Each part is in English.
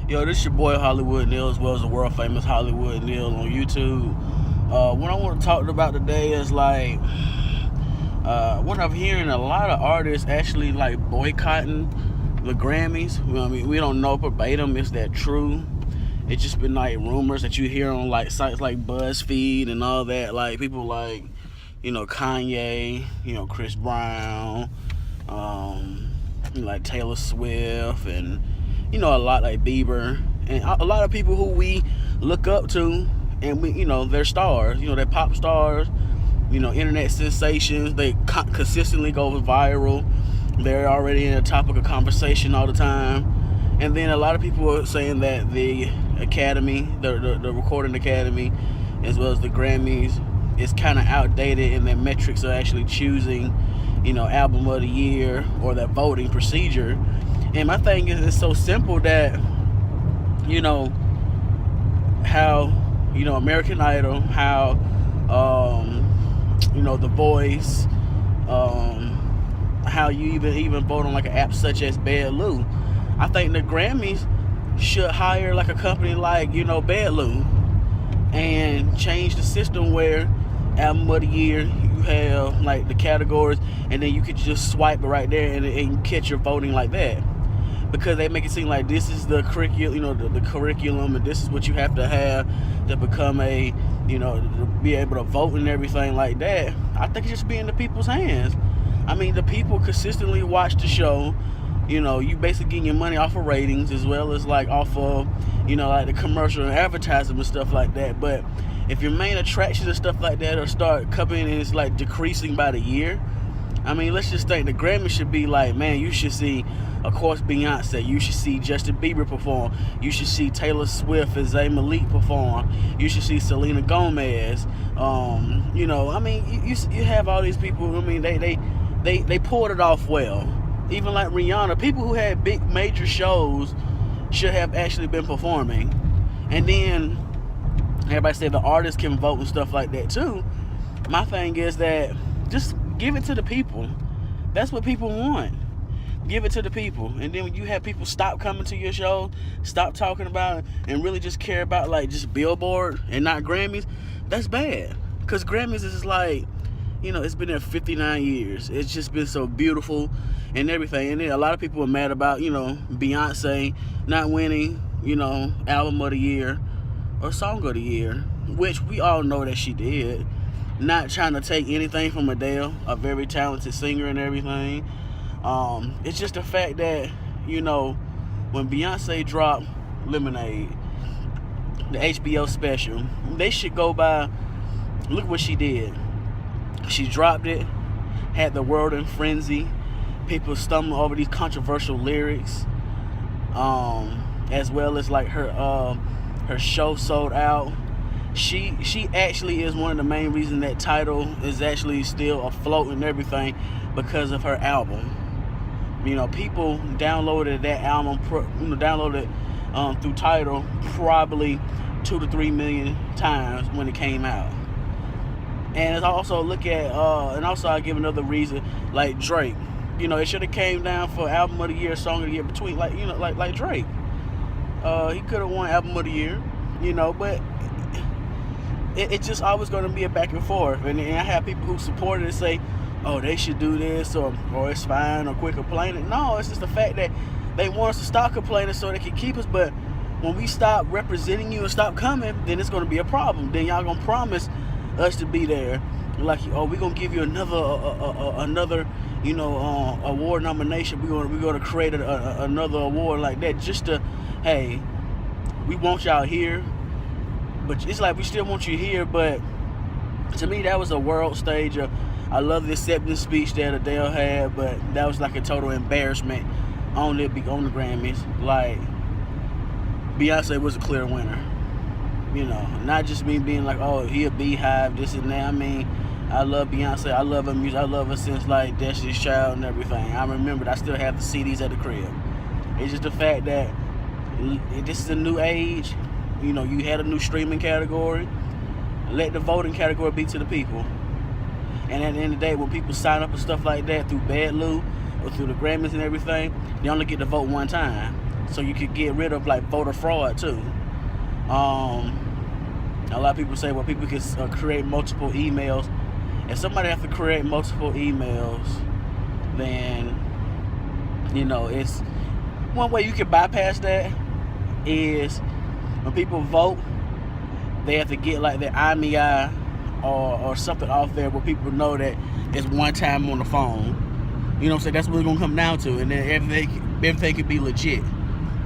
Yo, this your boy Hollywood Neil, as well as the world famous Hollywood Neil on YouTube. What I want to talk about today is like what I'm hearing a lot of artists actually like boycotting the Grammys. I mean, we don't know verbatim is that true. It's just been like rumors that you hear on like sites like BuzzFeed and all that. Like people like Kanye, Chris Brown, like Taylor Swift, and a lot like Bieber, and a lot of people who we look up to, and they're stars. They're pop stars. Internet sensations. They consistently go viral. They're already in a topic of conversation all the time. And then a lot of people are saying that the Academy, the Recording Academy, as well as the Grammys, is kind of outdated, and their metrics are actually choosing, album of the year or that voting procedure. And my thing is, it's so simple that, how, American Idol, how, The Voice, how you even vote on like an app such as Bedloo. I think the Grammys should hire like a company like, Bedloo, and change the system where album of the year, you have like the categories, and then you could just swipe it right there and catch your voting like that. Because they make it seem like this is the curriculum, the curriculum, and this is what you have to have to become to be able to vote and everything like that. I think it should be in the people's hands. I mean, the people consistently watch the show. You basically getting your money off of ratings, as well as like off of, like the commercial and advertising and stuff like that. But if your main attractions and stuff like that are start coming and it's like decreasing by the year, I mean, let's just think the Grammy should be like, man, you should see, of course, Beyonce. You should see Justin Bieber perform. You should see Taylor Swift and Zayn Malik perform. You should see Selena Gomez. I mean, you have all these people. I mean, they pulled it off well. Even like Rihanna, people who had big major shows should have actually been performing. And then everybody said the artists can vote and stuff like that too. My thing is that just give it to the people. That's what people want. Give it to the people. And then when you have people stop coming to your show, stop talking about it, and really just care about like just Billboard and not Grammys, that's bad. Because Grammys is like, it's been there 59 years. It's just been so beautiful and everything. And then a lot of people are mad about, Beyonce not winning, album of the year or song of the year, which we all know that she did. Not trying to take anything from Adele, a very talented singer and everything. It's just the fact that, when Beyonce dropped Lemonade, the HBO special, they should go by, look what she did. She dropped it, had the world in frenzy, people stumbling over these controversial lyrics, as well as like her show sold out. She actually is one of the main reasons that Tidal is actually still afloat and everything, because of her album. People downloaded that album, downloaded through Tidal probably 2 to 3 million times when it came out. And also look at, and also I give another reason, like Drake. It should have came down for album of the year, song of the year between, like Drake. He could have won album of the year, but it's just always going to be a back and forth. And I have people who support it and say, oh, they should do this, or it's fine, or quit complaining. No, it's just the fact that they want us to stop complaining so they can keep us. But when we stop representing you and stop coming, then it's going to be a problem. Then y'all going to promise us to be there, like, oh, we're gonna give you another award nomination. We're gonna create another award like that, just to, hey, we want y'all here, but it's like we still want you here. But to me, that was a world stage. I love the acceptance speech that Adele had, but that was like a total embarrassment on the Grammys. Like, Beyonce was a clear winner. Not just me being like, oh, he a beehive, this and that. I mean, I love Beyonce. I love her music. I love her since like Destiny's Child and everything. I remember I still have the CDs at the crib. It's just the fact that this is a new age. You had a new streaming category. Let the voting category be to the people. And at the end of the day, when people sign up and stuff like that through Bedloo or through the Grammys and everything, they only get to vote one time. so you could get rid of like voter fraud too. A lot of people say, well, people can create multiple emails. If somebody has to create multiple emails, then, you know, it's one way you can bypass that is when people vote, they have to get like their IMEI or something off there where people know that it's one time on the phone. You know what I'm saying? That's what it's gonna come down to, and then everything could be legit.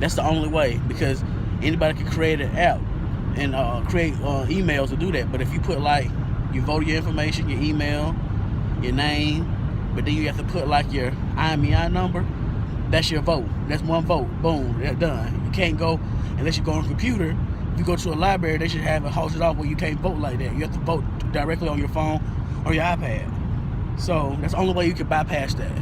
That's the only way, because anybody can create an app and create emails to do that. But if you put like you vote your information, your email, your name, but then you have to put like your IMEI number, that's your vote. That's one vote. Boom, that's done. You can't go unless you go on a computer. If you go to a library, they should have it hosted off where you can't vote like that. You have to vote directly on your phone or your iPad. So that's the only way you can bypass that.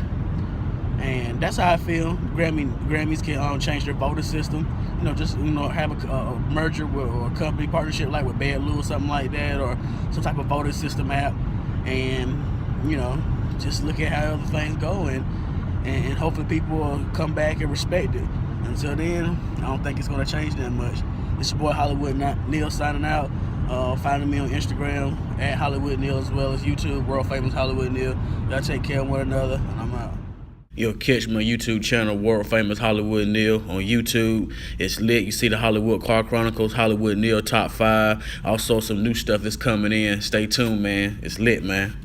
And that's how I feel. Grammys can change their voting system. You know, just have a merger with, or a company partnership like with BadLou or something like that, or some type of voting system app, and just look at how other things go, and hopefully people will come back and respect it. Until then, I don't think it's gonna change that much. It's your boy Hollywood Neil signing out. Finding me on Instagram at Hollywood Neil, as well as YouTube, World Famous Hollywood Neil. Y'all take care of one another, and I'm out. You'll catch my YouTube channel, World Famous Hollywood Neil, on YouTube. It's lit. You see the Hollywood Car Chronicles, Hollywood Neil Top 5. Also some new stuff that's coming in. Stay tuned, man. It's lit, man.